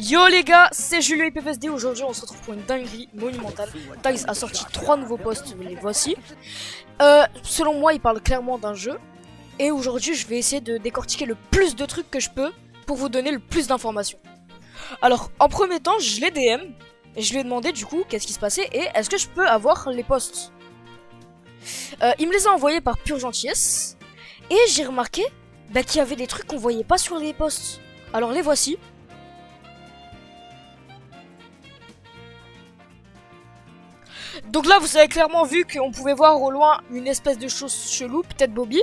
Yo les gars, c'est Julio IPFSD. Aujourd'hui on se retrouve pour une dinguerie monumentale. Tiles a sorti 3 nouveaux posts, les voici. Selon moi il parle clairement d'un jeu. Et aujourd'hui je vais essayer de décortiquer le plus de trucs que je peux pour vous donner le plus d'informations. Alors en premier temps je l'ai DM et je lui ai demandé du coup qu'est-ce qui se passait et est-ce que je peux avoir les posts. Il me les a envoyés par pure gentillesse. Et j'ai remarqué qu'il y avait des trucs qu'on voyait pas sur les posts. Alors les voici. Donc là vous avez clairement vu qu'on pouvait voir au loin une espèce de chose chelou, peut-être Bobby.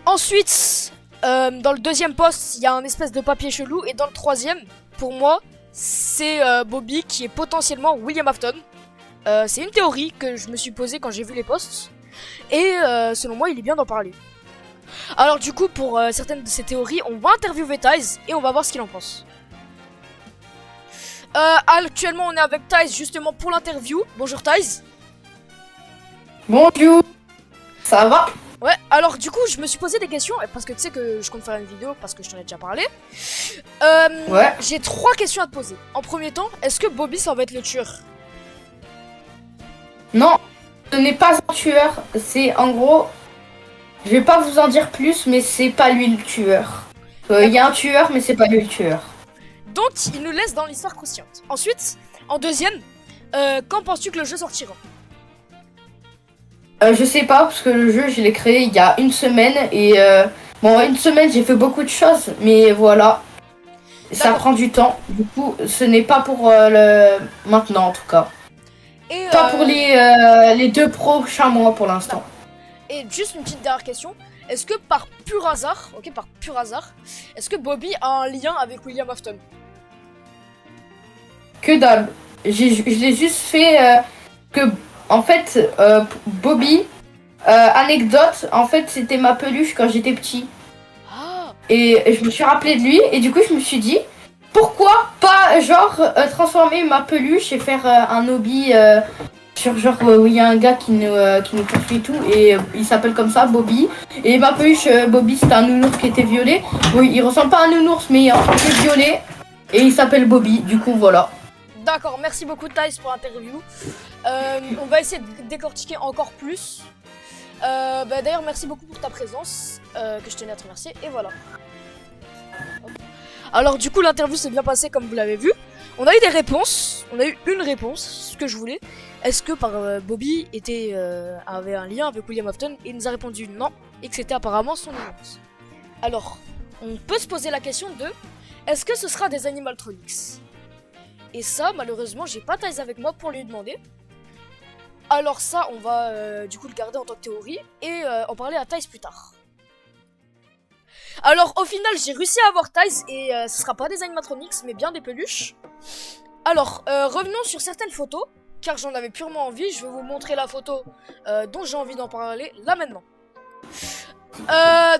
Ensuite, dans le deuxième post, il y a un espèce de papier chelou. Et dans le troisième, pour moi, c'est Bobby qui est potentiellement William Afton. C'est une théorie que je me suis posée quand j'ai vu les posts. Et selon moi, il est bien d'en parler. Alors du coup, pour certaines de ces théories, on va interviewer Tiles et on va voir ce qu'il en pense. Actuellement, on est avec Tiles justement pour l'interview. Bonjour Tiles. Bonjour. Ça va? Ouais, alors du coup, je me suis posé des questions, parce que tu sais que je compte faire une vidéo, parce que je t'en ai déjà parlé. Ouais. J'ai 3 questions à te poser. En premier temps, est-ce que Bobby, ça va être le tueur? Non, ce n'est pas un tueur. C'est en gros, je vais pas vous en dire plus, mais c'est pas lui le tueur. Il y a un tueur, mais c'est pas lui le tueur. Donc, il nous laisse dans l'histoire croustillante. Ensuite, en deuxième, quand penses-tu que le jeu sortira? Je sais pas, parce que le jeu, je l'ai créé il y a une semaine. Et bon, une semaine, j'ai fait beaucoup de choses, mais voilà. Ça prend du temps. Du coup, ce n'est pas pour le maintenant, en tout cas. Et, Pas pour les 2 prochains mois pour l'instant. Et juste une petite dernière question. Est-ce que par pur hasard, est-ce que Bobby a un lien avec William Afton? Que dalle. Je l'ai juste fait que, en fait, Bobby, anecdote, en fait, c'était ma peluche quand j'étais petit. Ah. Et je me suis rappelé de lui, et du coup, je me suis dit, pourquoi pas, genre, transformer ma peluche et faire un hobby sur, genre, où il y a un gars qui nous poursuit et tout, et il s'appelle comme ça, Bobby. Et ma peluche, Bobby, c'était un nounours qui était violet. Oui, il ressemble pas à un nounours, mais il est violet, et il s'appelle Bobby, du coup, voilà. D'accord, merci beaucoup Tiles pour l'interview. On va essayer de décortiquer encore plus. D'ailleurs, merci beaucoup pour ta présence, que je tenais à te remercier, et voilà. Alors du coup, l'interview s'est bien passée comme vous l'avez vu. On a eu des réponses, on a eu une réponse, ce que je voulais. Est-ce que Bobby avait un lien avec William Afton? Et il nous a répondu non, et que c'était apparemment son nuance. Alors, on peut se poser la question de, est-ce que ce sera des animatronics? Et ça, malheureusement, j'ai pas Tiles avec moi pour lui demander. Alors ça, on va du coup le garder en tant que théorie et en parler à Tiles plus tard. Alors au final, j'ai réussi à avoir Tiles et ce sera pas des animatronics, mais bien des peluches. Alors, revenons sur certaines photos, car j'en avais purement envie. Je vais vous montrer la photo dont j'ai envie d'en parler là maintenant.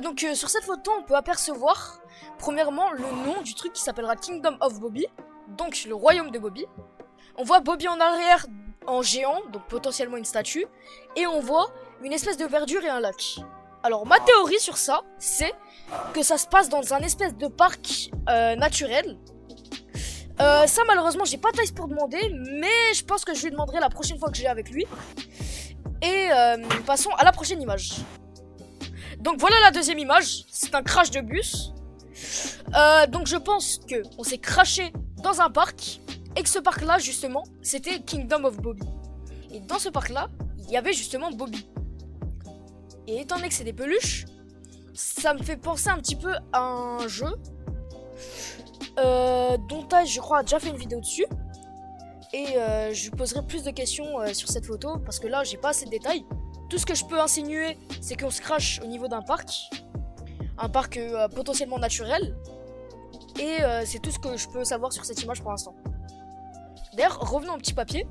Donc sur cette photo, on peut apercevoir premièrement le nom du truc qui s'appellera Kingdom of Bobby. Donc le royaume de Bobby. On voit Bobby en arrière en géant, donc potentiellement une statue. Et on voit une espèce de verdure et un lac. Alors ma théorie sur ça, c'est que ça se passe dans un espèce de parc naturel. Ça malheureusement j'ai pas Tiles pour demander, mais je pense que je lui demanderai la prochaine fois que j'ai avec lui. Et passons à la prochaine image. Donc voilà la deuxième image, c'est un crash de bus. Donc je pense que on s'est crashé dans un parc et que ce parc là justement c'était Kingdom of Bobby. Et dans ce parc là il y avait justement Bobby. Et étant donné que c'est des peluches, ça me fait penser un petit peu à un jeu dont Tiles je crois a déjà fait une vidéo dessus. Et je lui poserai plus de questions sur cette photo parce que là j'ai pas assez de détails. Tout ce que je peux insinuer c'est qu'on se crache au niveau d'un parc. Un parc potentiellement naturel. Et c'est tout ce que je peux savoir sur cette image pour l'instant. D'ailleurs, revenons au petit papier.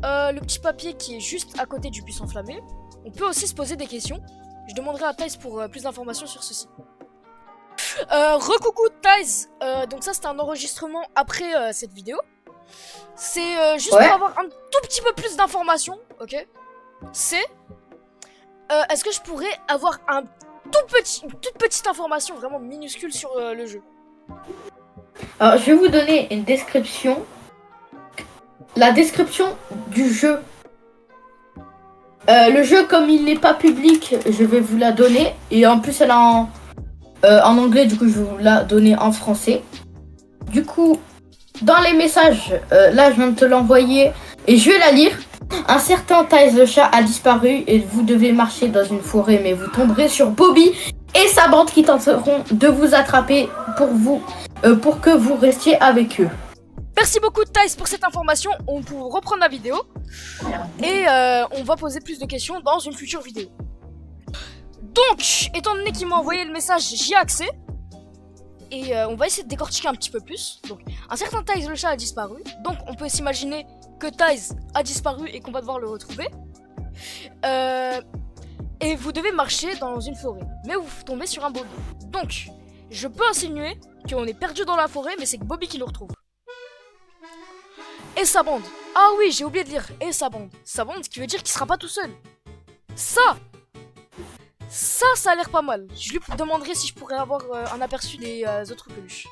Le petit papier qui est juste à côté du bus enflammé. On peut aussi se poser des questions. Je demanderai à Tiles pour plus d'informations sur ceci. Recoucou Tiles. Donc ça c'était un enregistrement après cette vidéo. C'est juste pour avoir un tout petit peu plus d'informations. Ok. C'est... est-ce que je pourrais avoir une toute petite information vraiment minuscule sur le jeu? Alors, je vais vous donner une description. La description du jeu. Le jeu, comme il n'est pas public, je vais vous la donner. Et en plus, elle est en anglais, du coup, je vais vous la donner en français. Du coup, dans les messages, là, je viens de te l'envoyer et je vais la lire. Un certain Tyz le chat a disparu et vous devez marcher dans une forêt, mais vous tomberez sur Bobby et sa bande qui tenteront de vous attraper pour que vous restiez avec eux. Merci beaucoup Tyz pour cette information, on peut reprendre la vidéo et on va poser plus de questions dans une future vidéo. Donc, étant donné qu'il m'a envoyé le message, j'y ai accès et on va essayer de décortiquer un petit peu plus. Donc, un certain Tyz le chat a disparu, donc on peut s'imaginer que Tyz a disparu et qu'on va devoir le retrouver. Et vous devez marcher dans une forêt, mais vous tombez sur un Bobby. Donc, je peux insinuer qu'on est perdu dans la forêt, mais c'est que Bobby qui nous retrouve. Et sa bande. Ah oui, j'ai oublié de lire. Et sa bande. Sa bande, ce qui veut dire qu'il sera pas tout seul. Ça a l'air pas mal. Je lui demanderai si je pourrais avoir un aperçu des autres peluches.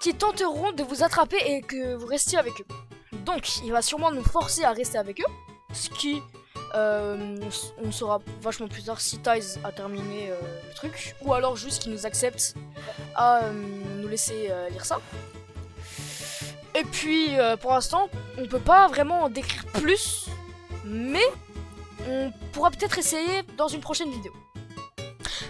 Qui tenteront de vous attraper et que vous restiez avec eux. Donc, il va sûrement nous forcer à rester avec eux. Ce qui, on saura vachement plus tard si Tyz a terminé le truc. Ou alors juste qu'il nous accepte à nous laisser lire ça. Et puis, pour l'instant, on peut pas vraiment en décrire plus. Mais, on pourra peut-être essayer dans une prochaine vidéo.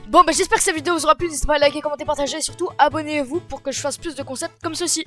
Bon, bah j'espère que cette vidéo vous aura plu. N'hésitez pas à liker, commenter, partager et surtout abonnez-vous pour que je fasse plus de concepts comme ceci.